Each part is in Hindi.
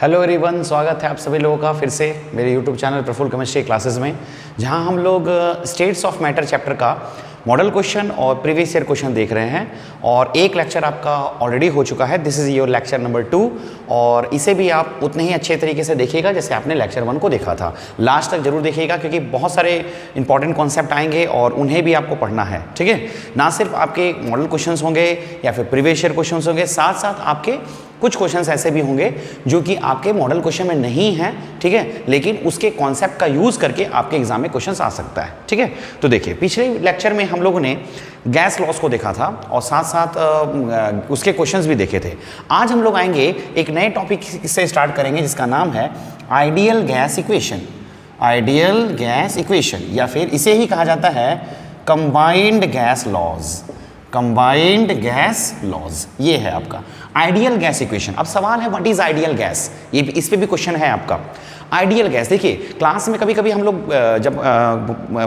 हेलो एवरीवन, स्वागत है आप सभी लोगों का फिर से मेरे YouTube channel Prafull chemistry classes में, जहां हम लोग स्टेट्स ऑफ मैटर चैप्टर का मॉडल क्वेश्चन और प्रीवियस ईयर क्वेश्चन देख रहे हैं। और एक लेक्चर आपका ऑलरेडी हो चुका है, this is your lecture number 2, और इसे भी आप उतने ही अच्छे तरीके से देखिएगा जैसे आपने लेक्चर 1 को देखा था। लास्ट तक जरूर देखिएगा क्योंकि बहुत सारे इंपॉर्टेंट कॉन्सेप्ट आएंगे और उन्हें भी आपको पढ़ना है, ठीक है। ना सिर्फ आपके मॉडल क्वेश्चंस होंगे या फिर प्रीवियस ईयर क्वेश्चंस होंगे, साथ साथ आपके कुछ क्वेश्चंस ऐसे भी होंगे जो कि आपके मॉडल क्वेश्चन में नहीं है, ठीक है, लेकिन उसके कॉन्सेप्ट का यूज करके आपके एग्जाम में क्वेश्चंस आ सकता है, ठीक है। तो देखिए, पिछले लेक्चर में हम लोगों ने गैस लॉस को देखा था और साथ साथ उसके क्वेश्चंस भी देखे थे। आज हम लोग आएंगे एक नए टॉपिक से स्टार्ट करेंगे जिसका नाम है ideal gas equation. Ideal gas equation या फिर इसे ही कहा जाता है combined gas laws. Combined gas laws ये है आपका आइडियल गैस इक्वेशन। अब सवाल है व्हाट इज आइडियल गैस, ये इस पे भी क्वेश्चन है आपका। आइडियल गैस, देखिए क्लास में कभी कभी हम लोग जब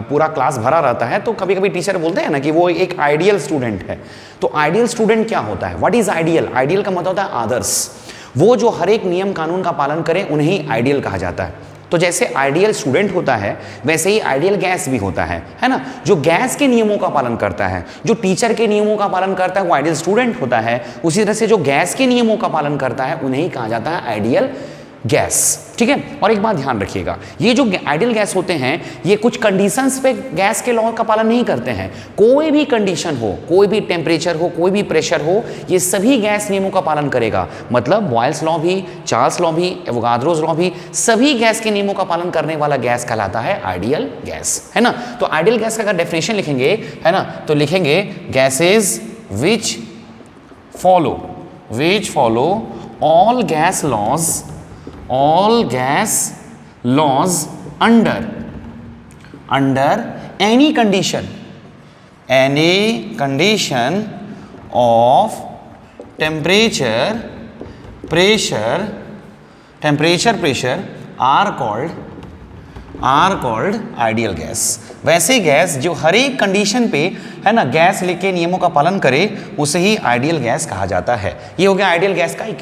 पूरा क्लास भरा रहता है तो कभी कभी टीचर बोलते हैं ना कि वो एक आइडियल स्टूडेंट है। तो आइडियल स्टूडेंट क्या होता है, व्हाट इज आइडियल? आइडियल का मतलब होता है आदर्श, वो जो हर एक नियम कानून का पालन करें उन्हें आइडियल कहा जाता है। तो जैसे आइडियल स्टूडेंट होता है वैसे ही आइडियल गैस भी होता है ना। जो गैस के नियमों का पालन करता है, जो टीचर के नियमों का पालन करता है वो आइडियल स्टूडेंट होता है। उसी तरह से जो गैस के नियमों का पालन करता है उन्हें कहा जाता है आइडियल गैस, ठीक है। और एक बात ध्यान रखिएगा, ये जो आइडियल गैस होते हैं ये कुछ कंडीशंस पे गैस के लॉ का पालन नहीं करते हैं। कोई भी कंडीशन हो, कोई भी टेम्परेचर हो, कोई भी प्रेशर हो, ये सभी गैस नियमों का पालन करेगा। मतलब बॉयल्स लॉ भी, चार्ल्स लॉ भी, एवोगाद्रोस लॉ भी, सभी गैस के नियमों का पालन करने वाला गैस कहलाता है आइडियल गैस, है ना। तो आइडियल गैस का अगर डेफिनेशन लिखेंगे, है ना, तो लिखेंगे gases which follow all gas laws under any condition of temperature pressure are called ideal gas। वैसे गैस जो हर एक कंडीशन पे, है ना, गैस लेके नियमों का पालन करे उसे ही आइडियल गैस कहा जाता है। ये हो गया आइडियल गैस का एक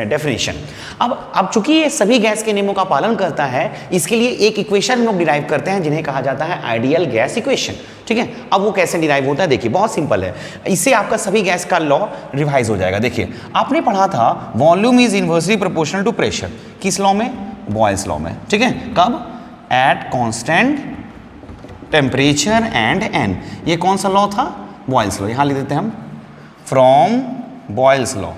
डेफिनेशन। अब चूंकि ये सभी गैस के नियमों का पालन करता है, इसके लिए एक इक्वेशन हम लोग डिराइव करते हैं जिन्हें कहा जाता है आइडियल गैस इक्वेशन, ठीक है। अब वो कैसे डिराइव होता है, देखिए बहुत सिंपल है। इससे आपका सभी गैस का लॉ रिवाइज हो जाएगा। देखिए आपने पढ़ा था volume is inversely proportional to pressure, किस लॉ में? बॉयल्स लॉ में, ठीक है। कब? At constant temperature and N. ये कौन सा लॉ था? Boyle's law. यहां लिख देते हैं हम from Boyle's law.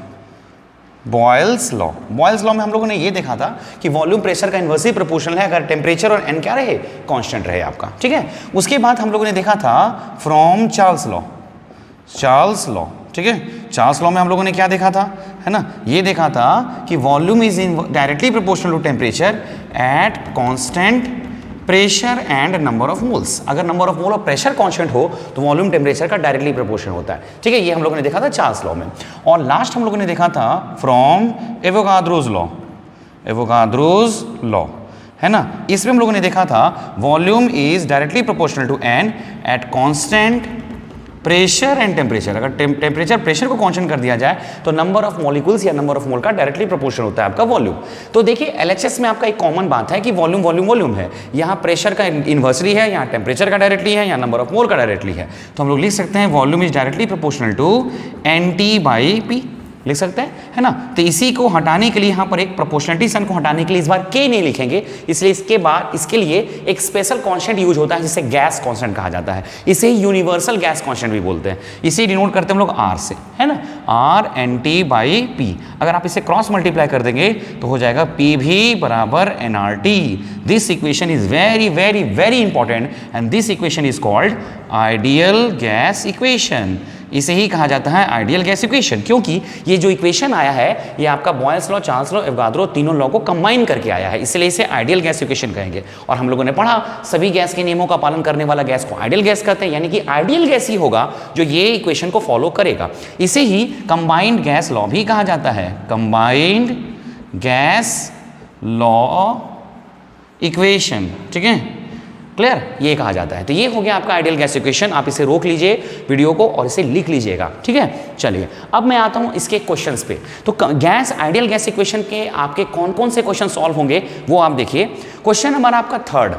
Boyle's law में हम लोगों ने ये देखा था कि वॉल्यूम प्रेशर का इनवर्सली प्रोपोर्शनल है अगर टेम्परेचर और एन क्या रहे, कांस्टेंट रहे आपका, ठीक है। उसके बाद हम लोगों ने देखा था फ्रॉम चार्ल्स लॉ, ठीक है। चार्ल्स लॉ में हम लोगों ने क्या देखा था, है ना, ये देखा था कि volume is directly proportional to temperature at constant pressure and number of moles. अगर नंबर ऑफ मोल और प्रेशर कांस्टेंट हो तो वॉल्यूम टेम्परेचर का डायरेक्टली प्रोपोर्शन होता है, ठीक है। ये हम लोगों ने देखा था चार्ल्स लॉ में। और लास्ट हम लोगों ने देखा था फ्रॉम एवोगाद्रोस लॉ, है ना। इसमें हम लोगों ने देखा था volume is directly proportional to N at constant pressure and temperature. अगर टेम्परेचर प्रेशर को कांस्टेंट कर दिया जाए तो नंबर ऑफ मॉलिक्यूल्स या नंबर ऑफ मोल का डायरेक्टली प्रोपोर्शन होता है आपका वॉल्यूम। तो देखिए एलएचएस में आपका एक कॉमन बात है कि वॉल्यूम है। यहाँ प्रेशर का इन्वर्सली है, यहाँ टेम्परेचर का डायरेक्टली है, यहाँ नंबर ऑफ मोल का डायरेक्टली है। तो हम लोग लिख सकते हैं volume is directly proportional to NT/P, लिख सकते हैं, है ना। तो इसी को हटाने के लिए यहाँ पर एक प्रोपोर्शनलिटी साइन को हटाने के लिए इस बार के नहीं लिखेंगे, इसलिए इसके बाद इसके लिए एक स्पेशल कांस्टेंट यूज होता है जिसे गैस कांस्टेंट कहा जाता है। इसे यूनिवर्सल गैस कांस्टेंट भी बोलते हैं। इसे डिनोट करते हैं हम लोग R से, है ना, RNT/P। अगर आप इसे क्रॉस मल्टीप्लाई कर देंगे तो हो जाएगा PV बराबर nRT। This equation is very very very important and this equation is called ideal gas equation. इसे ही कहा जाता है आइडियल गैस इक्वेशन, क्योंकि ये जो इक्वेशन आया है ये आपका Boyle's law, Charles law, Avogadro तीनों लॉ को कंबाइन करके आया है, इसलिए इसे आइडियल गैस इक्वेशन कहेंगे। और हम लोगों ने पढ़ा सभी गैस के नियमों का पालन करने वाला गैस को आइडियल गैस कहते हैं, यानी कि आइडियल गैस ही होगा जो ये इक्वेशन को फॉलो करेगा। इसे ही कंबाइंड गैस लॉ भी कहा जाता है, कंबाइंड गैस लॉ इक्वेशन, ठीक है। क्लियर, ये कहा जाता है। तो ये हो गया आपका आइडियल गैस इक्वेशन। आप इसे रोक लीजिए वीडियो को और इसे लिख लीजिएगा, ठीक है। चलिए अब मैं आता हूँ इसके क्वेश्चंस पे। तो गैस आइडियल गैस इक्वेशन के आपके कौन कौन से क्वेश्चन सॉल्व होंगे वो आप देखिए। क्वेश्चन नंबर आपका 3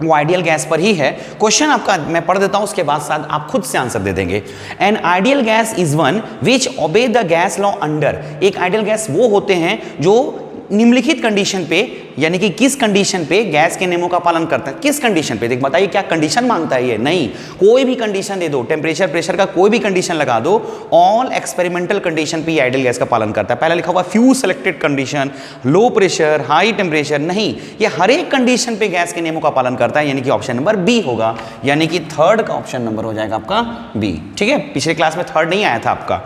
वो आइडियल गैस पर ही है। क्वेश्चन आपका मैं पढ़ देता हूं, उसके बाद साथ आप खुद से आंसर दे देंगे। An ideal gas is one which obey the gas law under. एक आइडियल गैस वो होते हैं जो निम्नलिखित कंडीशन पे, यानी कि किस कंडीशन पे गैस के नियमों का पालन करते हैं। किस कंडीशन पे, देख बताइए क्या कंडीशन मांगता है ये? नहीं, कोई भी कंडीशन दे दो, टेम्परेचर प्रेशर का कोई भी कंडीशन लगा दो, ऑल एक्सपेरिमेंटल कंडीशन पे आइडियल गैस का पालन करता है। पहले लिखा हुआ few selected condition, low pressure, high temperature, नहीं, ये हर एक कंडीशन पे गैस के नियमों का पालन करता है, यानी कि ऑप्शन नंबर बी होगा, यानी कि 3rd का ऑप्शन नंबर हो जाएगा आपका बी, ठीक है। पिछले क्लास में 3rd नहीं आया था आपका।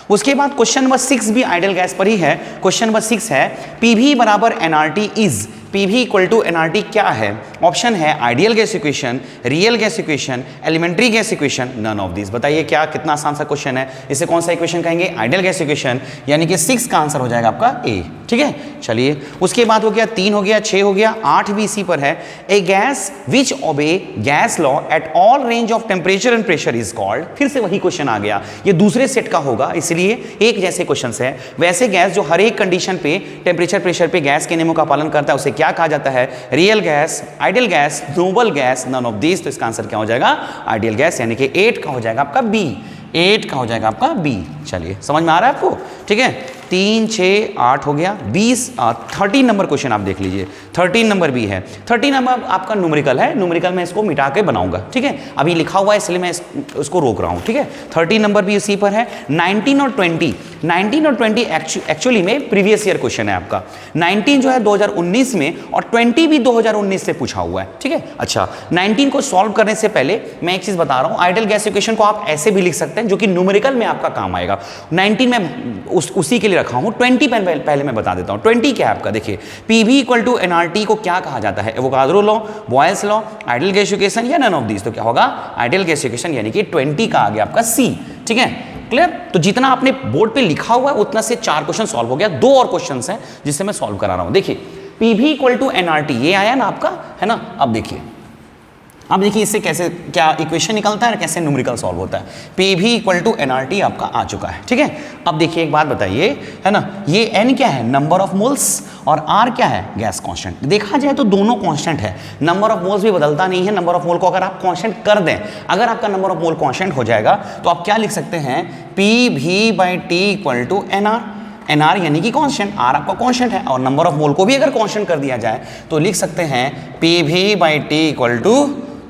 उसके बाद क्वेश्चन नंबर 6 भी आइडियल गैस पर ही है। क्वेश्चन नंबर 6 है पीवी बराबर NRT is. PV equal to NRT क्या है? ऑप्शन है ideal gas equation, real gas equation, elementary gas equation, none of this. बताइए क्या, कितना आसान सा क्वेश्चन है। इसे कौन सा इक्वेशन कहेंगे? आइडियल गैस इक्वेशन, यानी कि 6 का आंसर हो जाएगा आपका ए, ठीक है। चलिए उसके बाद हो गया 3 हो गया, 6 हो गया, 8 भी इसी पर है। ए gas which obey gas law at all range of temperature and pressure is called. फिर से वही क्वेश्चन आ गया, ये दूसरे सेट का होगा, इसलिए एक जैसे क्वेश्चन है। वैसे गैस जो हर एक कंडीशन पे टेम्परेचर प्रेशर पे गैस के नियमों का पालन करता है उसे क्या कहा जाता है? Real gas, ideal gas, noble gas, none of this. तो इसका आंसर क्या हो जाएगा? आइडियल गैस, यानी कि 8 का हो जाएगा आपका बी। 8 का हो जाएगा आपका बी। चलिए समझ में आ रहा है आपको, ठीक है। 3, 6, 8 हो गया, 13 नंबर क्वेश्चन आप देख लीजिए। 13 नंबर भी है। 13 नंबर आपका न्यूमेरिकल है, न्यूमेरिकल में इसको मिटा के बनाऊंगा, ठीक है। अभी लिखा हुआ है इसलिए मैं उसको रोक रहा हूं, ठीक है। 13 नंबर भी इसी पर है। 19 और 20 एक्चुअली में प्रीवियस ईयर क्वेश्चन है आपका। 19 जो है 2019 में और 20 भी 2019 से पूछा हुआ है, ठीक है। अच्छा, 19 को सॉल्व करने से पहले मैं एक चीज बता रहा हूं, आइडियल गैस इक्वेशन को आप ऐसे भी लिख सकते हैं जो कि न्यूमेरिकल में आपका काम आएगा। 19 में उसी के लिए रखा हूं। 20 पहले मैं बता देता हूं। 20 क्या है आपका? देखिए पीवी इक्वल टू एनआरटी को क्या कहा जाता है? Avogadro law, Boyle's law, ideal gas equation या नन ऑफ दिस। तो क्या होगा? आइडियल गैस इक्वेशन, यानी कि 20 का आ गया आपका सी, ठीक है। क्लियर? तो जितना आपने बोर्ड पे लिखा हुआ है उतना से 4 क्वेश्चन सॉल्व हो गया। 2 और क्वेश्चन हैं जिससे मैं सॉल्व करा रहा हूं। देखिए पीवी इक्वल टू एनआरटी, ये आया ना आपका, है ना। अब देखिए इससे कैसे क्या इक्वेशन निकलता है और कैसे न्यूमेरिकल सॉल्व होता है। पीवी इक्वल टू एनआरटी आपका आ चुका है, ठीक है। अब देखिए एक बात बताइए, है ना, ये एन क्या है? नंबर ऑफ मोल्स, और आर क्या है? Gas constant. देखा जाए तो दोनों कांस्टेंट है। नंबर ऑफ मोल्स भी बदलता नहीं है। नंबर ऑफ मोल को अगर आप कांस्टेंट कर दें, अगर आपका नंबर ऑफ मोल कांस्टेंट हो जाएगा तो आप क्या लिख सकते हैं? P by T equal to N R. N R यानी कि कांस्टेंट, आर आपका कांस्टेंट है, और नंबर ऑफ मोल को भी अगर कांस्टेंट कर दिया जाए तो लिख सकते हैं P V by T equal to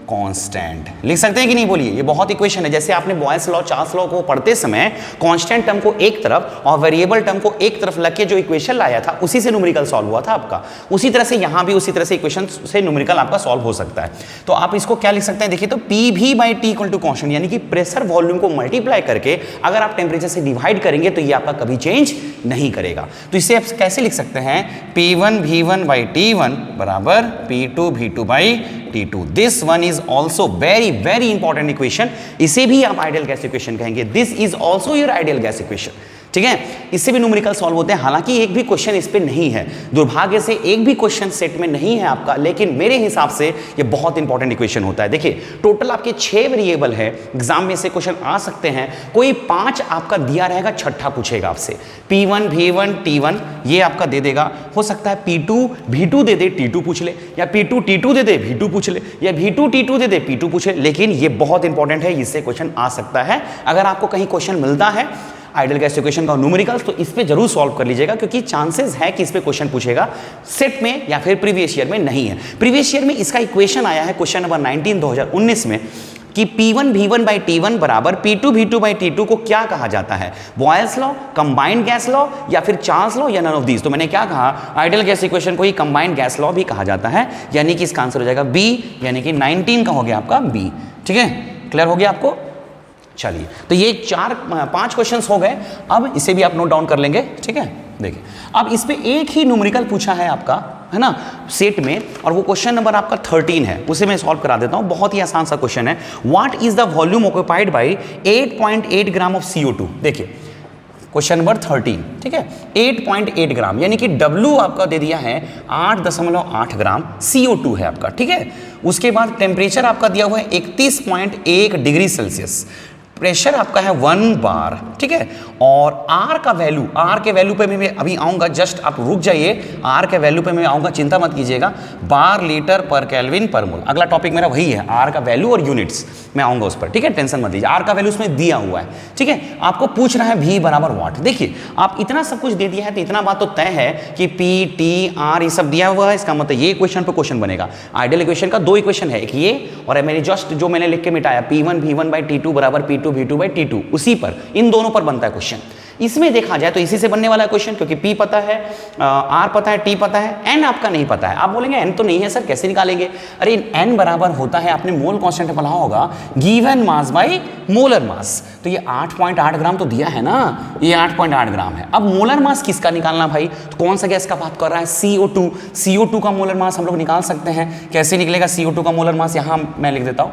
constant. लिख सकते हैं कि नहीं? बोलिए, ये बहुत इक्वेशन है। जैसे आपने बॉयल्स लॉ, चार्ल्स लॉ को पढ़ते समय कांस्टेंट टर्म को एक तरफ और वेरिएबल टर्म को एक तरफ लग के जो इक्वेशन लाया था उसी से न्यूमेरिकल सॉल्व हुआ था आपका। उसी तरह से यहां भी उसी तरह से इक्वेशन से न्यूमेरिकल आपका सॉल्व हो सकता है। तो आप इसको क्या लिख सकते हैं? देखिए, तो P V by T equal to constant, यानी कि प्रेशर वॉल्यूम को मल्टीप्लाई करके अगर आप टेम्परेचर से डिवाइड करेंगे तो ये आपका कभी चेंज नहीं करेगा। तो इसे आप कैसे लिख सकते हैं? P1 V1 बाई T1 बराबर P2 V2 by T2। This one is also very very important equation. इसे भी आप आइडियल गैस इक्वेशन कहेंगे। This is also your ideal gas equation, ठीक है। इससे भी न्यूमेरिकल सॉल्व होते हैं। हालांकि एक भी क्वेश्चन इस पे नहीं है, दुर्भाग्य से एक भी क्वेश्चन सेट में नहीं है आपका, लेकिन मेरे हिसाब से ये बहुत इंपॉर्टेंट इक्वेशन होता है। देखिए टोटल आपके 6 वेरिएबल है, एग्जाम में से क्वेश्चन आ सकते हैं, कोई 5 आपका दिया रहेगा, छठा पूछेगा आपसे। P1 V1 T1 ये आपका दे देगा, हो सकता है P2 V2 दे दे, T2 पूछ ले, या P2 T2 दे दे, V2 पूछ ले, या V2 T2 दे दे, P2 पूछ ले। लेकिन ये बहुत इंपॉर्टेंट है, इससे क्वेश्चन आ सकता है। अगर आपको कहीं क्वेश्चन मिलता है आइडियल गैस इक्वेशन का न्यूमेरिकल्स, तो इस पे जरूर सॉल्व कर लीजिएगा, क्योंकि चांसेस है कि इस पे क्वेश्चन पूछेगा। सेट में या फिर प्रीवियस ईयर में नहीं है। प्रीवियस ईयर में इसका इक्वेशन आया है क्वेश्चन नंबर 19 2019 में कि P1 V1 बाई T1 बराबर P2 V2 बाई T2 को क्या कहा जाता है? Boyle's law, combined gas law, या फिर चार्ल्स लॉ, या नन ऑफ दीज। तो मैंने क्या कहा? आइडियल गैस इक्वेशन को ही कंबाइंड गैस लॉ भी कहा जाता है, यानी कि इसका आंसर हो जाएगा बी, यानी कि 19 का हो गया आपका बी। ठीक है, क्लियर हो गया आपको? चलिए, तो ये 5 क्वेश्चंस हो गए। अब इसे भी आप नोट डाउन कर लेंगे, ठीक है। देखिए, अब इस पे एक ही न्यूमेरिकल पूछा है आपका, है ना, सेट में, और वो क्वेश्चन नंबर आपका 13 है, उसे मैं सॉल्व करा देता हूं। बहुत ही आसान सा क्वेश्चन है। What is the volume occupied by 8.8 gram of CO2? देखिए क्वेश्चन नंबर 13, ठीक है, 8.8 ग्राम, यानी कि W आपका दे दिया है 8.8 ग्राम, CO2 है आपका, ठीक है। उसके बाद टेम्परेचर आपका दिया हुआ है 31.1 डिग्री सेल्सियस, प्रेशर आपका है 1 बार, ठीक है। और आर का वैल्यू, आर के वैल्यू पे मैं अभी आऊँगा, जस्ट आप रुक जाइए, आर के वैल्यू पे मैं आऊँगा, चिंता मत कीजिएगा, बार लीटर पर केल्विन पर मोल, अगला टॉपिक मेरा वही है, आर का वैल्यू और यूनिट्स, मैं आऊँगा उस पर, ठीक है, टेंशन मत लीजिए। आर का वैल्यू उसमें दिया हुआ है, ठीक है। आपको पूछ रहा है V बराबर वाट। देखिए आप इतना सब कुछ दे दिया है तो इतना बात तो तय है कि P, T, R ये सब दिया हुआ है, इसका मतलब ये इक्वेशन पे क्वेश्चन बनेगा। आइडियल इक्वेशन का दो इक्वेशन है, एक ये और मेरी जस्ट जो मैंने लिख के मिटाया P1 V1/T2 बराबर P2 V2/T2, उसी पर, इन दोनों पर बनता है क्वेश्चन। इसमें देखा जाए तो इसी से बनने वाला है क्वेश्चन, क्योंकि P पता है, R पता है, T पता है, N आपका नहीं पता है। आप बोलेंगे N तो नहीं है सर, कैसे निकालेंगे? अरे N बराबर होता है, आपने मोल कांस्टेंट पढ़ा होगा, given mass by molar mass. तो ये 8.8 ग्राम तो दिया है ना, ये 8.8 ग्राम है। अब मोलर मास किसका निकालना भाई? तो कौन सा गैस का बात कर रहा है? CO2। CO2 का मोलर मास हम लोग निकाल सकते हैं। कैसे निकलेगा CO2 का मोलर मास? यहाँ मैं लिख देता हूँ,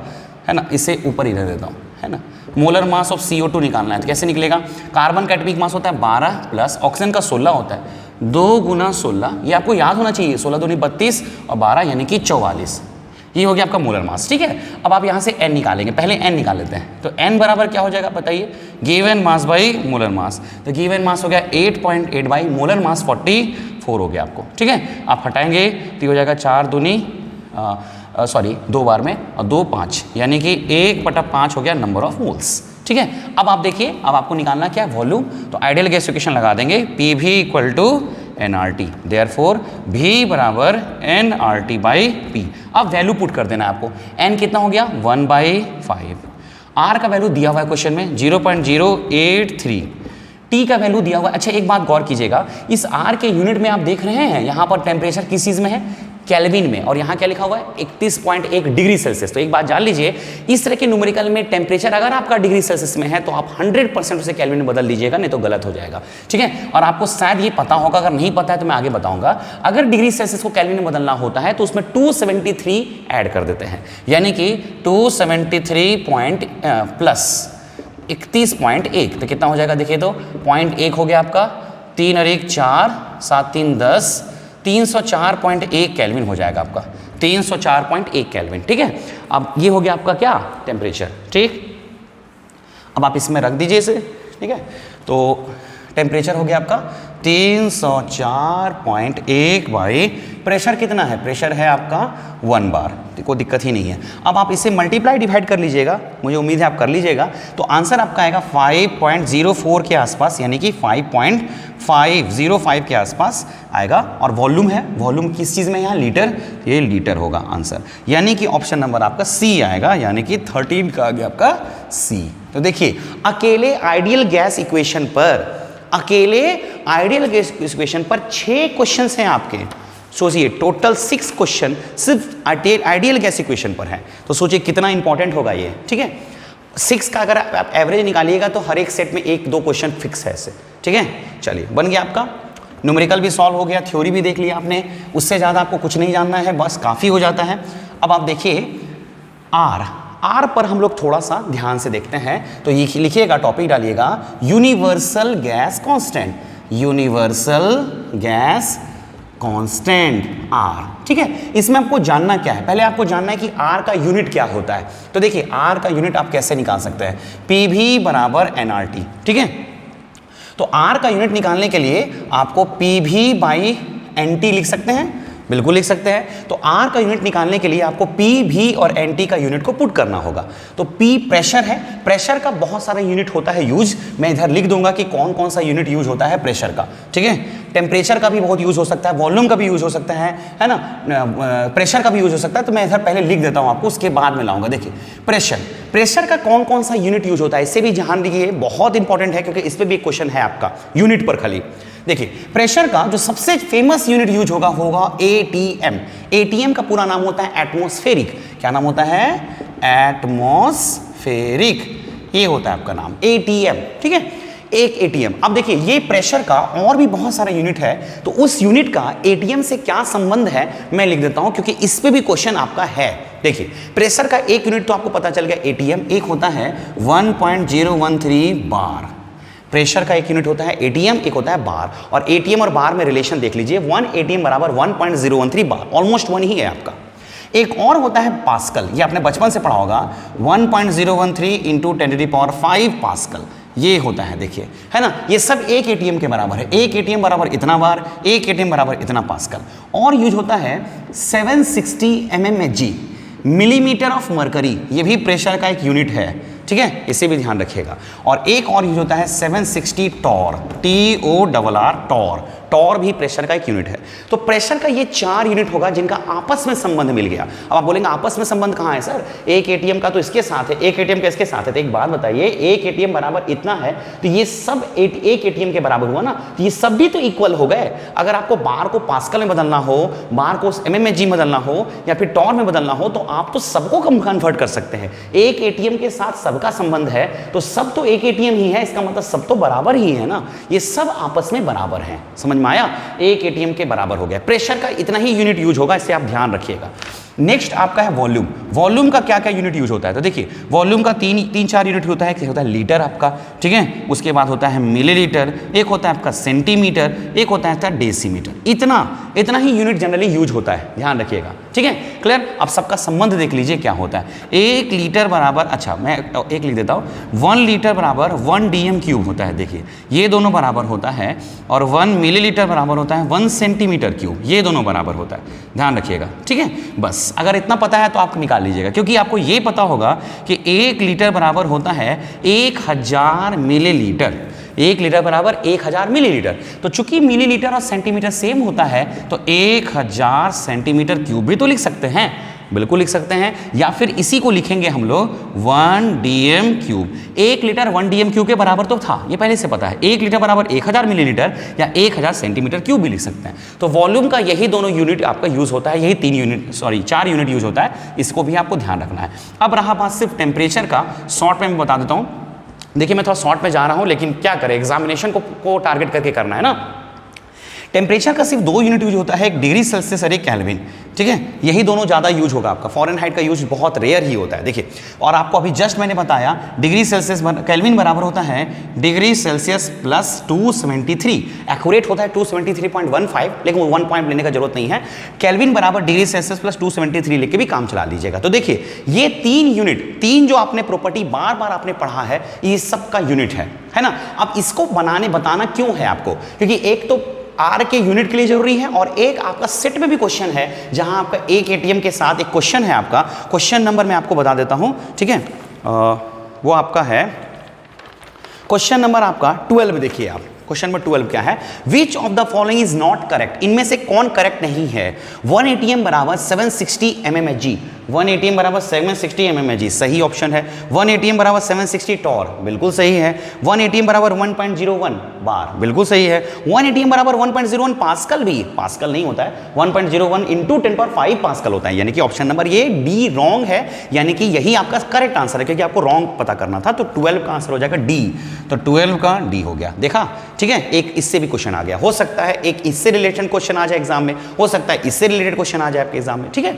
है ना, इसे ऊपर ही रख देता हूँ, है ना। मोलर मास ऑफ CO2 निकालना है तो कैसे निकलेगा? कार्बन का एटॉमिक मास होता है 12 प्लस ऑक्सीजन का 16 होता है, 2 गुना 16, ये आपको याद होना चाहिए, 16 दूनी 32 और 12 यानी कि 44, ये हो गया आपका मोलर मास, ठीक है। अब आप यहाँ से N निकालेंगे, पहले N निकाल लेते हैं। तो N बराबर क्या हो जाएगा बताइए? Given mass by molar mass. तो गिवन मास हो गया 8.8 बाई मोलर मास 44 हो गया आपको, ठीक है। आप हटाएंगे तो हो जाएगा 4 दूनी 2 बार में और 2 5, यानी कि 1/5 हो गया नंबर ऑफ मोल्स, ठीक है। अब आप देखिए, अब आपको निकालना क्या है? वॉल्यूम। तो आइडियल गैस इक्वेशन लगा देंगे, PV = nRT, देयरफॉर V बराबर nRT बाई P। अब वैल्यू पुट कर देना है आपको। N कितना हो गया? 1/5। R का वैल्यू दिया हुआ है क्वेश्चन में 0.083। T का वैल्यू दिया हुआ है। अच्छा एक बात गौर कीजिएगा, इस R के यूनिट में आप देख रहे हैं यहाँ पर टेम्परेचर किस चीज़ में है? केल्विन में, और यहाँ क्या लिखा हुआ है? 31.1 डिग्री सेल्सियस। तो एक बात जान लीजिए, इस तरह के न्यूमेरिकल में टेम्परेचर अगर आपका डिग्री सेल्सियस में है तो आप 100% उसे केल्विन में बदल दीजिएगा, नहीं तो गलत हो जाएगा, ठीक है। और आपको शायद ये पता होगा, अगर नहीं पता है तो मैं आगे बताऊंगा। अगर डिग्री सेल्सियस को केल्विन में बदलना होता है तो उसमें 273 ऐड कर देते हैं, यानी कि 273 प्लस 31.1, तो कितना हो जाएगा देखिए? तो 0.1 हो गया आपका, 3 और 1 4, 7 3 10, 304.1 केल्विन हो जाएगा आपका, 304.1 केल्विन, ठीक है। अब ये हो गया आपका क्या? टेम्परेचर, ठीक। अब आप इसमें रख दीजिए इसे, ठीक है। तो टेम्परेचर हो गया आपका 304.1 बाई प्रेशर कितना है? प्रेशर है आपका 1 बार, कोई दिक्कत ही नहीं है। अब आप इसे मल्टीप्लाई डिवाइड कर लीजिएगा, मुझे उम्मीद है आप कर लीजिएगा। तो आंसर आपका आएगा 5.04 के आसपास, यानी कि 5.505 के आसपास आएगा। और वॉल्यूम है, वॉल्यूम किस चीज़ में? यहाँ लीटर, ये लीटर होगा आंसर, यानी कि ऑप्शन नंबर आपका C आएगा, यानी कि 13 का आ गया आपका C। तो देखिए अकेले आइडियल गैस इक्वेशन पर, अकेले आइडियल गैस इक्वेशन पर 6 क्वेश्चन हैं आपके। सोचिए टोटल 6 क्वेश्चन सिर्फ आइडियल गैस इक्वेशन पर है, तो सोचिए कितना इंपॉर्टेंट होगा ये, ठीक है। 6 का अगर आप एवरेज निकालिएगा तो हर एक सेट में 1-2 क्वेश्चन फिक्स है ऐसे, ठीक है। चलिए बन गया आपका, न्यूमेरिकल भी सॉल्व हो गया, थ्योरी भी देख लिया आपने, उससे ज़्यादा आपको कुछ नहीं जानना है, बस काफ़ी हो जाता है। अब आप देखिए आर पर हम लोग थोड़ा सा ध्यान से देखते हैं। तो ये लिखिएगा, टॉपिक डालिएगा, universal gas constant, universal gas constant R, ठीक है। इसमें आपको जानना क्या है? पहले आपको जानना है कि R का यूनिट क्या होता है। तो देखिए R का यूनिट आप कैसे निकाल सकते हैं? PV बराबर nRT, ठीक है। तो R का यूनिट निकालने के लिए आपको PV बाई NT लिख सकते हैं, बिल्कुल लिख सकते हैं। तो R का यूनिट निकालने के लिए आपको PV और NT का यूनिट को पुट करना होगा। तो P प्रेशर है, प्रेशर का बहुत सारा यूनिट होता है यूज, मैं इधर लिख दूंगा कि कौन कौन सा यूनिट यूज होता है प्रेशर का, ठीक है। टेम्परेचर का भी बहुत यूज हो सकता है, वॉल्यूम का भी यूज हो सकता है ना, प्रेशर का भी यूज हो सकता है। तो मैं इधर पहले लिख देता हूं आपको, उसके बाद में लाऊंगा। देखिए प्रेशर का कौन कौन सा यूनिट यूज होता है, इससे भी ध्यान दीजिए, बहुत इंपॉर्टेंट है, क्योंकि इस पर भी एक क्वेश्चन है आपका यूनिट पर खाली। देखिए प्रेशर का जो सबसे फेमस यूनिट यूज होगा ATM। ATM का पूरा नाम होता है एटमॉस्फेरिक। क्या नाम होता है? एटमॉस्फेरिक, ये होता है आपका नाम ATM, ठीक है। एक ATM। अब देखिए ये प्रेशर का और भी बहुत सारा यूनिट है, तो उस यूनिट का ATM से क्या संबंध है मैं लिख देता हूं, क्योंकि इस पे भी क्वेश्चन आपका है। देखिए प्रेशर का एक यूनिट तो आपको पता चल गया ATM, एक होता है 1.013 बार। प्रेशर का एक यूनिट होता है ATM, एक होता है बार। और ATM और बार में रिलेशन देख लीजिए, 1 ATM बराबर 1.013 बार, ऑलमोस्ट 1 ही है आपका। एक और होता है पास्कल, ये आपने बचपन से पढ़ा होगा, 1.013 इंटू 10⁵ पास्कल, ये होता है, देखिए, है ना, ये सब एक एटीएम के बराबर है। एक एटीएम बराबर इतना बार, एक एटीएम बराबर इतना पास्कल। और यूज होता है 760 mmHg, मिलीमीटर ऑफ मरकरी, ये भी प्रेशर का एक यूनिट है, ठीक है, इसे भी ध्यान रखिएगा। और एक और यूज होता है 760 टॉर, TORR, टॉर, टॉर भी प्रेशर का एक यूनिट है। तो प्रेशर का ये 4 यूनिट होगा जिनका आपस में संबंध मिल गया। अब आप बोलेंगे आपस में संबंध कहाँ है सर, एक एटीएम का तो इसके साथ है, एक एटीएम का इसके साथ है, तो एक बात बताइए, एक एटीएम बराबर इतना है तो ये सब एक एटीएम के बराबर हुआ ना, तो ये सब भी तो इक्वल हो गए। अगर आपको बार को पास्कल में बदलना हो, बार को mmHg में बदलना हो या फिर टॉर में बदलना हो, तो आप तो सबको कन्वर्ट कर सकते हैं। एक एटीएम के साथ सबका संबंध है तो सब तो एक एटीएम ही है, इसका मतलब सब तो बराबर ही है ना, ये सब आपस में बराबर हैं। समझ में आया, एक एटीएम के बराबर हो गया। प्रेशर का इतना ही यूनिट यूज होगा, इससे आप ध्यान रखिएगा। नेक्स्ट आपका है वॉल्यूम। वॉल्यूम का क्या क्या यूनिट यूज होता है, तो देखिए वॉल्यूम का तीन चार यूनिट होता है। एक होता है लीटर आपका, ठीक है, उसके बाद होता है मिलीलीटर, एक होता है आपका सेंटीमीटर, एक होता है डेसीमीटर। इतना ही यूनिट जनरली यूज होता है, ध्यान रखिएगा, ठीक है, क्लियर। अब सबका संबंध देख लीजिए क्या होता है। 1 लीटर बराबर, अच्छा मैं एक लिख देता हूँ, 1 लीटर बराबर 1 dm³ होता है, देखिए ये दोनों बराबर होता है। और 1 मिलीलीटर बराबर होता है 1 cm³, ये दोनों बराबर होता है, ध्यान रखिएगा, ठीक है। बस अगर इतना पता है तो आप निकाल लीजिएगा, क्योंकि आपको ये पता होगा कि 1 लीटर बराबर होता है 1000 मिलीलीटर। 1 लीटर बराबर 1000 मिलीलीटर। तो चूंकि मिलीलीटर और सेंटीमीटर सेम होता है तो 1000 cm³ भी तो लिख सकते हैं, बिल्कुल लिख सकते हैं। या फिर इसी को लिखेंगे हम लोग 1 dm³। 1 लीटर 1 dm³ के बराबर तो था, ये पहले से पता है। 1 लीटर बराबर 1000 मिलीलीटर या 1000 cm³ भी लिख सकते हैं। तो वॉल्यूम का यही दोनों यूनिट आपका यूज होता है, यही 4 यूनिट यूज होता है, इसको भी आपको ध्यान रखना है। अब रहा बात सिर्फ टेम्परेचर का, शॉर्ट में मैं बता देता हूँ। देखिए मैं थोड़ा शॉर्ट में जा रहा हूँ, लेकिन क्या करें, एग्जामिनेशन को टारगेट करके करना है ना। टेम्परेचर का सिर्फ 2 यूनिट यूज होता है, एक डिग्री सेल्सियस और एक केल्विन, ठीक है, यही दोनों ज़्यादा यूज होगा आपका। फॉरेनहाइट का यूज बहुत रेयर ही होता है, देखिए। और आपको अभी जस्ट मैंने बताया डिग्री सेल्सियस केल्विन बराबर होता है डिग्री सेल्सियस प्लस 273, एक्यूरेट होता है 273.15, लेकिन वो 1 पॉइंट लेने का जरूरत नहीं है। केल्विन बराबर डिग्री सेल्सियस प्लस 273 लेके भी काम चला लीजिएगा। तो देखिए ये 3 यूनिट, 3 जो आपने प्रॉपर्टी बार बार आपने पढ़ा है, ये सब का यूनिट है ना। अब इसको बताना क्यों है आपको, क्योंकि एक तो आर के यूनिट के लिए जरूरी है, और एक आपका सेट में भी क्वेश्चन है जहां आपका एक एटीएम के साथ एक क्वेश्चन है। आपका क्वेश्चन नंबर मैं आपको बता देता हूं, ठीक है, वो आपका है क्वेश्चन नंबर आपका 12। देखिए आप क्वेश्चन नंबर 12 क्या है, which of the following is not correct, इनमें से कौन करेक्ट नहीं है। 1 ATM बराबर 760 mmHg, 1 ATM बराबर 760 mmHg सही ऑप्शन है। 1 ATM बराबर 760 टॉर, बिल्कुल सही है। 1 ATM बराबर 1.01 बार, बिल्कुल सही है। 1 ATM बराबर 1.01 पास्कल, भी पास्कल नहीं होता है, 1.01 इंटू 10⁵ पास्कल होता है, यानी कि ऑप्शन नंबर ये डी रॉन्ग है, यानी कि यही आपका करेक्ट आंसर है, क्योंकि आपको रॉन्ग पता करना था। तो 12 का आंसर हो जाएगा डी, तो 12 का डी हो गया, देखा, ठीक है। एक इससे भी क्वेश्चन आ गया, हो सकता है एक इससे रिलेटेड क्वेश्चन आ जाए एग्जाम में, हो सकता है इससे रिलेटेड क्वेश्चन आ जाए आपके एग्जाम में, ठीक है,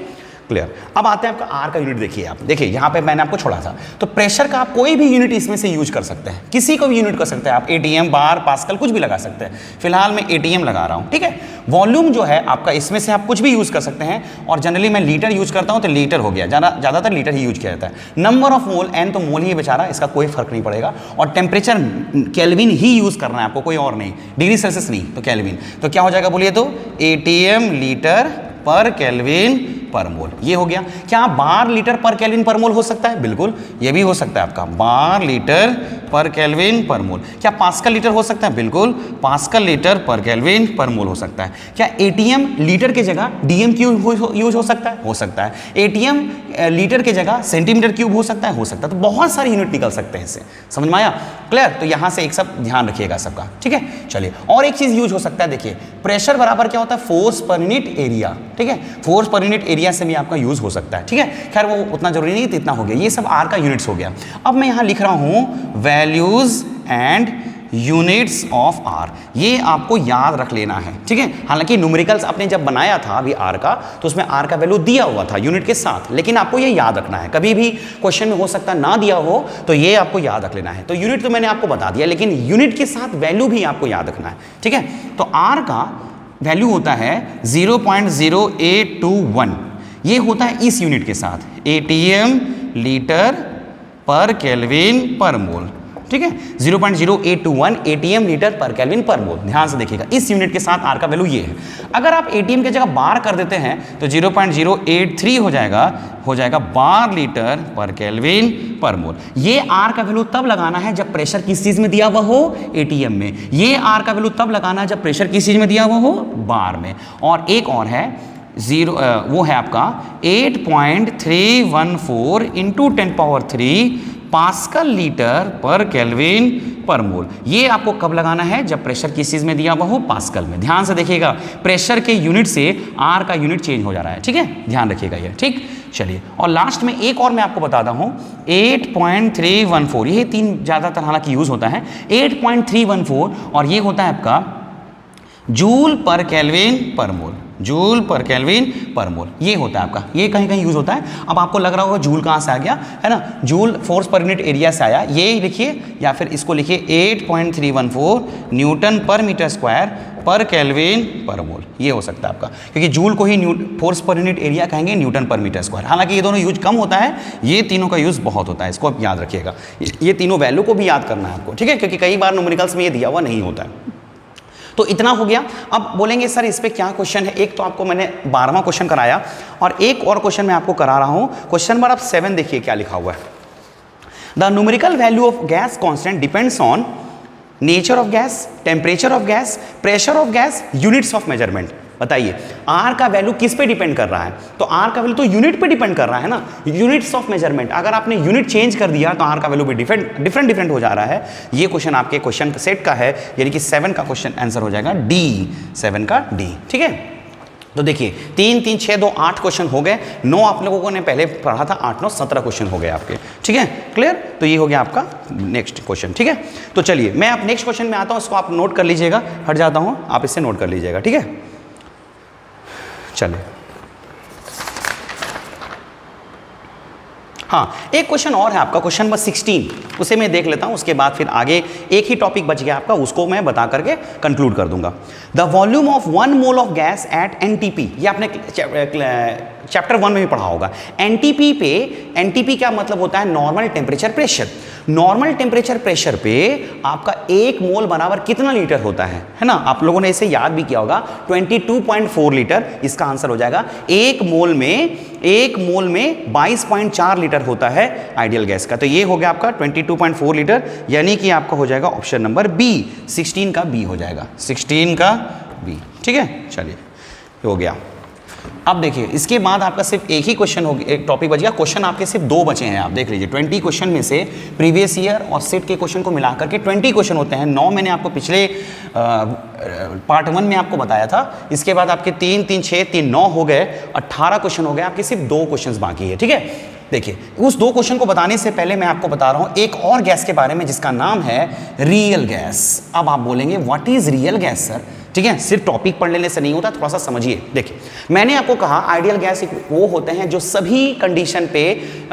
क्लियर। अब आते हैं आपका आर का यूनिट। देखिए आप, देखिए यहाँ पे मैंने आपको छोड़ा था, तो प्रेशर का आप कोई भी यूनिट इसमें से यूज कर सकते हैं, किसी को भी यूनिट कर सकते हैं आप, एटीएम, बार, पास्कल, कुछ भी लगा सकते हैं। फिलहाल मैं एटीएम लगा रहा हूँ, ठीक है। वॉल्यूम जो है आपका, इसमें से आप कुछ भी यूज कर सकते हैं, और जनरली मैं लीटर यूज करता हूँ तो लीटर हो गया, ज़्यादातर लीटर ही यूज किया जाता है। नंबर ऑफ मोल, एन तो मोल ही बेचारा, इसका कोई फर्क नहीं पड़ेगा। और टेम्परेचर केल्विन ही यूज करना है आपको, कोई और नहीं, डिग्री सेल्सियस नहीं, तो केल्विन। तो क्या हो जाएगा बोलिए, तो एटीएम लीटर पर केल्विन पर मोल, ये हो गया। क्या बार लीटर पर केल्विन पर मोल हो सकता है, बिल्कुल ये भी हो सकता है आपका, बार लीटर पर केल्विन पर मोल। क्या पास्कल लीटर हो सकता है, बिल्कुल पास्कल लीटर पर केल्विन पर मोल हो सकता है। क्या एटीएम लीटर की जगह dm³ यूज हो सकता है, हो सकता है। एटीएम लीटर की जगह cm³ हो सकता है, हो सकता है। तो बहुत सारे यूनिट निकल सकते हैं इससे, समझ में आया, क्लियर। तो यहां से एक सब ध्यान रखिएगा सबका, ठीक है। चलिए और एक चीज यूज हो सकता है, देखिए प्रेशर बराबर क्या होता है, फोर्स पर यूनिट एरिया, ठीक है, फोर्स पर यूनिट एरिया से भी आपका यूज हो सकता है, ठीक है। खैर वो उतना जरूरी नहीं, तो इतना हो गया, ये सब आर का यूनिट्स हो गया। अब मैं यहां लिख रहा हूं values and units of R, ये आपको याद रख लेना है, ठीक है। हालांकि न्यूमेरिकल्स आपने जब बनाया था अभी आर का, तो उसमें आर का वैल्यू दिया हुआ था यूनिट के साथ, लेकिन आपको ये याद रखना है, कभी भी क्वेश्चन में हो सकता ना दिया हो, तो ये आपको याद रख लेना है। तो यूनिट तो मैंने आपको बता दिया, लेकिन यूनिट के साथ वैल्यू भी आपको याद रखना है, ठीक है। तो आर का वैल्यू होता है 0.0821, ये होता है इस यूनिट के साथ, ATM लीटर पर केल्विन पर मोल, ठीक है। 0.0821 ATM लीटर पर केल्विन पर मोल। ध्यान से देखिएगा, इस यूनिट के साथ R का वैल्यू ये है। अगर आप ATM की जगह बार कर देते हैं तो 0.083 हो जाएगा बार लीटर पर केल्विन पर मोल। ये R का वैल्यू तब लगाना है जब प्रेशर किस चीज में दिया हुआ हो, ATM में। ये R का वैल्यू तब लगाना है जब प्रेशर किस चीज में दिया हुआ हो, बार में। और एक और है वो है आपका 8.314 इंटू 10³ पास्कल लीटर पर केल्विन पर मोल। ये आपको कब लगाना है, जब प्रेशर किस चीज में दिया हुआ हो, पास्कल में। ध्यान से देखिएगा, प्रेशर के यूनिट से R का यूनिट चेंज हो जा रहा है, ठीक है, ध्यान रखिएगा ये, ठीक। चलिए, और लास्ट में एक और मैं आपको बताता हूं, 8.314, ये 3 ज्यादातर हालांकि यूज होता है, 8.314, और ये होता है आपका जूल पर केल्विन पर मोल, जूल पर केल्विन पर मोल। ये होता है आपका, ये कहीं कहीं यूज होता है। अब आपको लग रहा होगा जूल कहाँ से आ गया, है ना, joule force per unit area से आया, ये लिखिए, या फिर इसको लिखिए 8.314 न्यूटन पर मीटर स्क्वायर पर केल्विन पर मोल। ये हो सकता है आपका, क्योंकि जूल को ही फोर्स पर यूनिट एरिया कहेंगे, न्यूटन पर मीटर स्क्वायर। हालांकि ये दोनों यूज कम होता है, ये तीनों का यूज बहुत होता है, इसको आप याद रखिएगा। ये तीनों वैल्यू को भी याद करना है आपको, ठीक है, क्योंकि कई बार न्यूमेरिकल्स में ये दिया हुआ नहीं होता है। तो इतना हो गया। अब बोलेंगे सर इस पे क्या क्वेश्चन है। एक तो आपको मैंने 12वां क्वेश्चन कराया, और एक और क्वेश्चन मैं आपको करा रहा हूं। क्वेश्चन नंबर आप 7 देखिए क्या लिखा हुआ है। The numerical value of gas constant depends on nature of gas, temperature of gas, pressure of gas, units of measurement. बताइए R का वैल्यू किस पे डिपेंड कर रहा है, तो R का वैल्यू तो यूनिट पे डिपेंड कर रहा है ना, यूनिट्स ऑफ मेजरमेंट। अगर आपने यूनिट चेंज कर दिया तो R का वैल्यू भी डिफरेंट हो जा रहा है। ये क्वेश्चन आपके क्वेश्चन सेट का है, यानी कि 7 का क्वेश्चन आंसर हो जाएगा D, 7 का D, ठीक है। तो देखिए 3, 3, 6, 2, 8 क्वेश्चन हो गए। 9 आप लोगों ने पहले पढ़ा था, 8, 9, 17 क्वेश्चन हो गए आपके, ठीक है, क्लियर। तो ये हो गया आपका नेक्स्ट क्वेश्चन, ठीक है। तो चलिए मैं आप नेक्स्ट क्वेश्चन में आता हूँ, इसको आप नोट कर लीजिएगा, हट जाता हूँ, आप इससे नोट कर लीजिएगा, ठीक है। चलिए, हाँ, एक क्वेश्चन और है आपका, क्वेश्चन नंबर 16, उसे मैं देख लेता हूं, उसके बाद फिर आगे एक ही टॉपिक बच गया आपका, उसको मैं बता करके कंक्लूड कर दूंगा। The volume of 1 mole of gas at NTP, ये आपने चैप्टर 1 में भी पढ़ा होगा। NTP पे, NTP क्या मतलब होता है, normal temperature pressure. Normal temperature pressure पे आपका 1 मोल बराबर कितना लीटर होता है ना, आप लोगों ने इसे याद भी किया होगा, 22.4 लीटर इसका आंसर हो जाएगा। 1 मोल में 22.4 लीटर होता है आइडियल गैस का। तो ये हो गया आपका 22.4 लीटर, यानी कि आपका हो जाएगा ऑप्शन नंबर बी, 16 का बी हो जाएगा, 16 का बी, ठीक है। चलिए हो गया। अब देखिए इसके बाद आपका सिर्फ एक ही क्वेश्चन हो गया, एक टॉपिक बच गया। क्वेश्चन आपके सिर्फ 2 बचे हैं, आप देख लीजिए। 20 क्वेश्चन में से प्रीवियस ईयर और सेट के क्वेश्चन को मिला करके 20 क्वेश्चन होते हैं। 9 मैंने आपको पिछले पार्ट 1 में आपको बताया था। इसके बाद आपके 3, 3, 6, 3, 9 हो गए, 18 क्वेश्चन हो गए, आपके सिर्फ 2 क्वेश्चन बाकी है, ठीक है। देखिए उस 2 क्वेश्चन को बताने से पहले मैं आपको बता रहा हूं एक और गैस के बारे में, जिसका नाम है रियल गैस। अब आप बोलेंगे what is real gas sir, ठीक है, सिर्फ टॉपिक पढ़ लेने से नहीं होता, थोड़ा सा समझिए। देखिए मैंने आपको कहा आइडियल गैस वो होते हैं जो सभी कंडीशन पे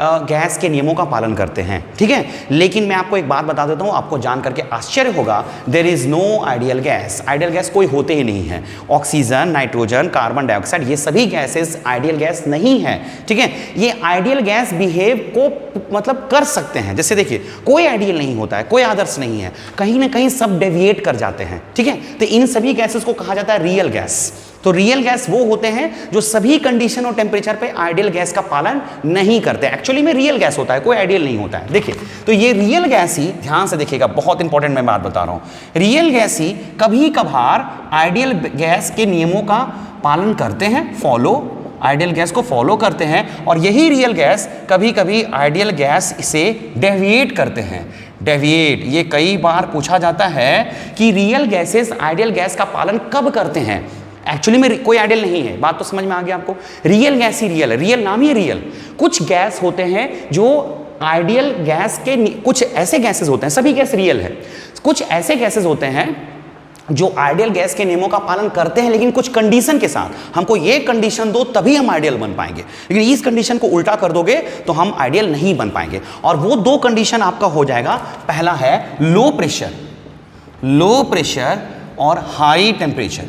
गैस के नियमों का पालन करते हैं, ठीक है। लेकिन मैं आपको एक बात बता देता हूं, आपको जान करके आश्चर्य होगा, there is no ideal gas. Ideal gas कोई होते ही नहीं है। ऑक्सीजन, नाइट्रोजन, कार्बन डाइऑक्साइड, ये सभी गैसेस आइडियल गैस नहीं है, ठीक है। ये आइडियल गैस बिहेव को मतलब कर सकते हैं। जैसे देखिए कोई आइडियल नहीं होता है, कोई आदर्श नहीं है, कहीं ना कहीं सब डेविएट कर जाते हैं, ठीक है। तो इन सभी गैसेस को कहा जाता है रियल गैस। तो रियल गैस वो होते हैं जो सभी कंडीशन और टेम्परेचर पे आइडियल गैस का पालन नहीं करते। एक्चुअली में रियल गैस होता है, कोई आइडियल नहीं होता है। देखिए तो ये रियल गैस ही, ध्यान से देखिएगा, बहुत इंपॉर्टेंट मैं बात बता रहा हूं। रियल गैस ही कभी कभार आइडियल गैस के नियमों का पालन करते हैं, आइडियल गैस को फॉलो करते हैं, और यही रियल गैस कभी कभी आइडियल गैस से डेविएट करते हैं। डेविएट, ये कई बार पूछा जाता है कि रियल गैसेस आइडियल गैस का पालन कब करते हैं। एक्चुअली में कोई आइडियल नहीं है, बात तो समझ में आ गया आपको। रियल गैस ही रियल है, रियल नाम ही रियल। कुछ गैस होते हैं जो आइडियल गैस के, कुछ ऐसे गैसेस होते हैं, सभी गैस रियल है, कुछ ऐसे गैसेस होते हैं जो आइडियल गैस के नियमों का पालन करते हैं, लेकिन कुछ कंडीशन के साथ। हमको ये कंडीशन दो तभी हम आइडियल बन पाएंगे, लेकिन इस कंडीशन को उल्टा कर दोगे तो हम आइडियल नहीं बन पाएंगे। और वो 2 कंडीशन आपका हो जाएगा, पहला है लो प्रेशर और हाई टेम्परेचर।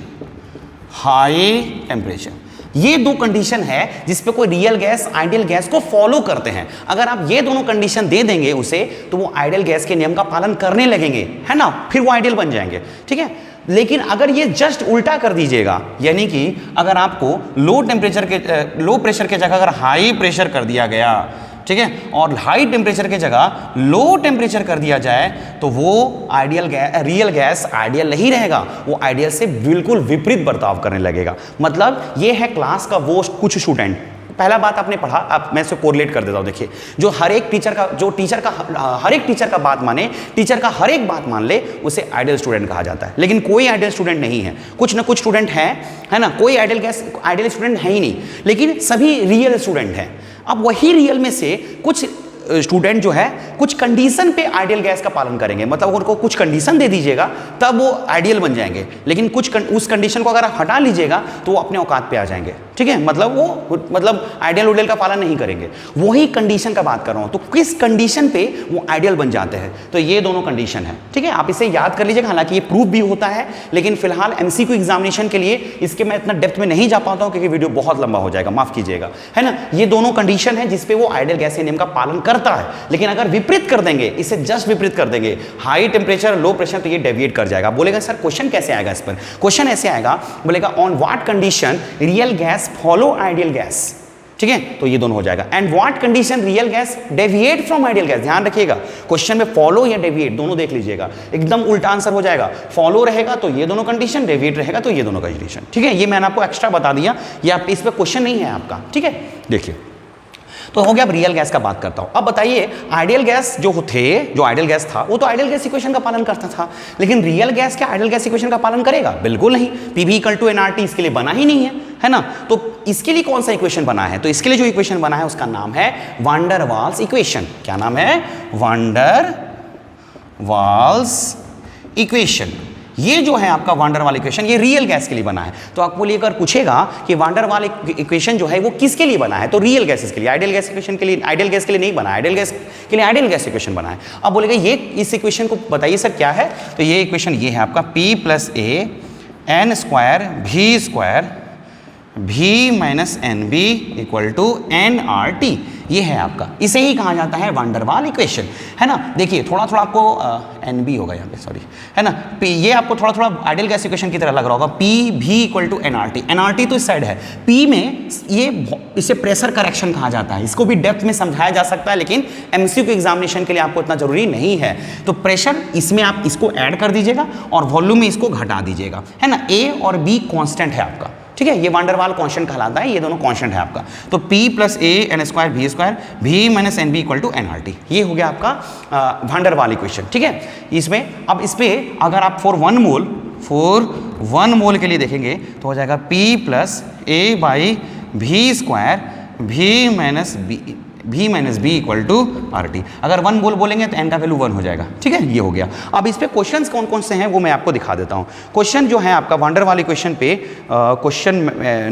ये दो कंडीशन है जिस पे कोई रियल गैस आइडियल गैस को फॉलो करते हैं। अगर आप ये दोनों कंडीशन दे देंगे उसे तो वो आइडियल गैस के नियम का पालन करने लगेंगे, है ना, फिर वो आइडियल बन जाएंगे, ठीक है। लेकिन अगर ये जस्ट उल्टा कर दीजिएगा, यानी कि अगर आपको लो प्रेशर के जगह अगर हाई प्रेशर कर दिया गया, ठीक है, और हाई टेम्परेचर की जगह लो टेम्परेचर कर दिया जाए तो वो रियल गैस आइडियल नहीं रहेगा, वो आइडियल से बिल्कुल विपरीत बर्ताव करने लगेगा। मतलब ये है क्लास का वो कुछ स्टूडेंट। पहला बात आपने पढ़ा, अब मैं इसे कोरिलेट कर देता हूं। देखिए, जो हर एक टीचर का बात माने, टीचर का हर एक बात मान ले, उसे आइडियल स्टूडेंट कहा जाता है। लेकिन कोई आइडियल स्टूडेंट नहीं है, कुछ ना कुछ स्टूडेंट है ना, कोई आइडियल स्टूडेंट है ही नहीं, लेकिन सभी रियल स्टूडेंट हैं। अब वही रियल में से कुछ स्टूडेंट जो है कुछ कंडीशन पे आइडियल गैस का पालन करेंगे, मतलब उनको कुछ कंडीशन दे दीजिएगा तब वो आइडियल बन जाएंगे, लेकिन उस कंडीशन को अगर आप हटा लीजिएगा तो वो अपने औकात पे आ जाएंगे, ठीक है। मतलब आइडियल उडियल का पालन नहीं करेंगे। वही कंडीशन का बात कर रहा हूं, तो किस कंडीशन पे वो आइडियल बन जाते हैं, तो ये दोनों कंडीशन है, ठीक है। आप इसे याद कर लीजिएगा, हालांकि ये प्रूफ भी होता है, लेकिन फिलहाल एमसीक्यू एग्जामिनेशन के लिए इसके मैं इतना डेप्थ में नहीं जा पाता हूं क्योंकि वीडियो बहुत लंबा हो जाएगा, माफ कीजिएगा, है ना। ये दोनों कंडीशन है जिसपे वो आइडियल गैस के नियम का पालन करता है। लेकिन अगर विपरीत कर देंगे, इसे जस्ट विपरीत कर देंगे, हाई टेम्परेचर लो प्रेशर, तो ये डेविएट कर जाएगा। बोलेगा सर क्वेश्चन कैसे आएगा इस पर? क्वेश्चन ऐसे आएगा, बोलेगा on what condition real gas follow ideal gas, ठीक है, तो ये दोनों हो जाएगा। And what condition real gas deviate from ideal gas. ध्यान रखिएगा, क्वेश्चन में फॉलो या डेविएट दोनों देख लीजिएगा, एकदम उल्टा आंसर हो जाएगा। फॉलो रहेगा तो ये दोनों कंडीशन, डेविएट रहेगा तो ये दोनों कंडीशन, ठीक है। ये मैंने आपको एक्स्ट्रा बता दिया, ये आप इस पर क्वेश्चन नहीं है आपका, ठीक है। देखिए, तो हो गया। अब रियल गैस का बात करता हूं। अब बताइए, आइडियल गैस जो आइडियल गैस था वो तो आइडियल गैस इक्वेशन का पालन करता था, लेकिन रियल गैस क्या आइडियल गैस इक्वेशन का पालन करेगा? बिल्कुल नहीं। PV = nRT इसके लिए बना ही नहीं है ना। तो इसके लिए कौन सा इक्वेशन बना है? तो इसके लिए जो इक्वेशन बना है उसका नाम है वांडर वाल्स इक्वेशन। क्या नाम है? Van der Waals equation. ये जो है आपका वांडर वाल इक्वेशन, ये रियल गैस के लिए बना है। तो आपको लेकर पूछेगा कि वांडर वाल इक्वेशन जो है वो किसके लिए बना है, तो रियल गैसेस के लिए, आइडियल गैस इक्वेशन के लिए, आइडियल गैस के लिए नहीं बना, आइडियल गैस के लिए आइडियल गैस इक्वेशन बना है। अब बोलेगा ये इस इक्वेशन को बताइए सर क्या है, तो ये इक्वेशन ये है आपका P + A n² V - NB = nRT। ये है आपका, इसे ही कहा जाता है वांडर वाल इक्वेशन, है ना। देखिए थोड़ा आपको NB होगा यहाँ पे, सॉरी, है ना। ये आपको थोड़ा आइडियल गैस इक्वेशन की तरह लग रहा होगा। PV = nRT, nRT तो इस साइड है, P में इसे प्रेशर करेक्शन कहा जाता है। इसको भी डेप्थ में समझाया जा सकता है, लेकिन MCQ एग्जामिनेशन के लिए आपको इतना जरूरी नहीं है। तो प्रेशर इसमें आप इसको ऐड कर दीजिएगा और वॉल्यूम में इसको घटा दीजिएगा, है ना। A और B कांस्टेंट है आपका, ठीक है। ये वांडर वाल कांस्टेंट कहलाता है, ये दोनों कांस्टेंट है आपका। तो P + A n² V - NB = nRT। ये हो गया आपका वांडर वाल इक्वेशन, ठीक है। इसमें अब इस पे अगर आप फॉर 1 मोल के लिए देखेंगे तो हो जाएगा P + A/V² V - B = RT। अगर 1 मोल बोलेंगे तो n का वैल्यू 1 हो जाएगा, ठीक है। ये हो गया। अब इस पे क्वेश्चंस कौन कौन से हैं वो मैं आपको दिखा देता हूं। क्वेश्चन जो है आपका वांडर वाल इक्वेशन पे क्वेश्चन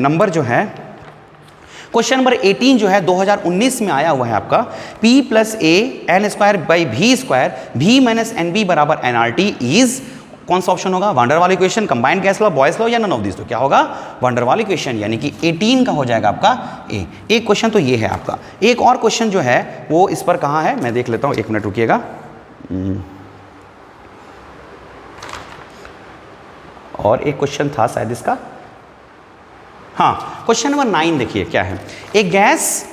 नंबर जो है, क्वेश्चन नंबर 18 जो है 2019 में आया हुआ है आपका। P + A n² V - NB = nRT is, कौन सा ऑप्शन होगा? वांडर वाल equation, combined gas law, boys law या नन ऑफ दिस? तो क्या होगा? वांडर वाल इक्वेशन, यानी कि 18 का हो जाएगा आपका A। एक क्वेश्चन तो ये है आपका। एक और क्वेश्चन जो है वो इस पर कहाँ है मैं देख लेता हूँ, 1 मिनट रुकिएगा। और एक क्वेश्चन था शायद इसका, हाँ, क्वेश्चन नंबर 9 देखिए क्या है। एक गैस,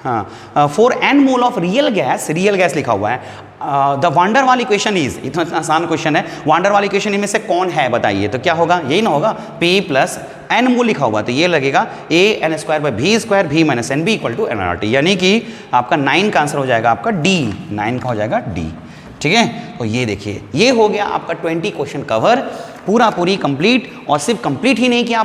हाँ, for n mole of real gas लिखा हुआ है। द वांडर वाल इक्वेशन इज, इतना आसान क्वेश्चन है। वांडर वाल इक्वेशन इनमें से कौन है बताइए, तो क्या होगा? यही ना होगा, P + n मोल लिखा हुआ, तो ये लगेगा A n² V² V - NB = nRT, यानी कि आपका 9 का आंसर हो जाएगा आपका D, 9 का हो जाएगा D, ठीक है। तो ये देखिए, ये हो गया आपका 20 क्वेश्चन कवर, पूरी कंप्लीट। और सिर्फ कंप्लीट ही नहीं किया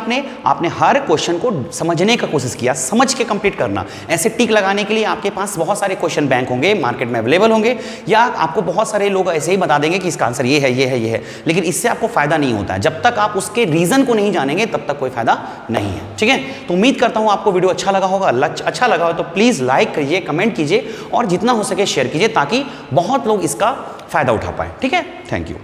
आपने हर क्वेश्चन को समझने का कोशिश किया, समझ के कंप्लीट करना। ऐसे टिक लगाने के लिए आपके पास बहुत सारे क्वेश्चन बैंक होंगे, मार्केट में अवेलेबल होंगे, या आपको बहुत सारे लोग ऐसे ही बता देंगे कि इसका आंसर ये है, लेकिन इससे आपको फायदा नहीं होता है। जब तक आप उसके रीजन को नहीं जानेंगे तब तक कोई फायदा नहीं है, ठीक है। तो उम्मीद करता हूँ आपको वीडियो अच्छा लगा होगा। अच्छा लगा हो तो प्लीज़ लाइक करिए, कमेंट कीजिए और जितना हो सके शेयर कीजिए, ताकि बहुत लोग इसका फायदा उठा पाए, ठीक है। Thank you.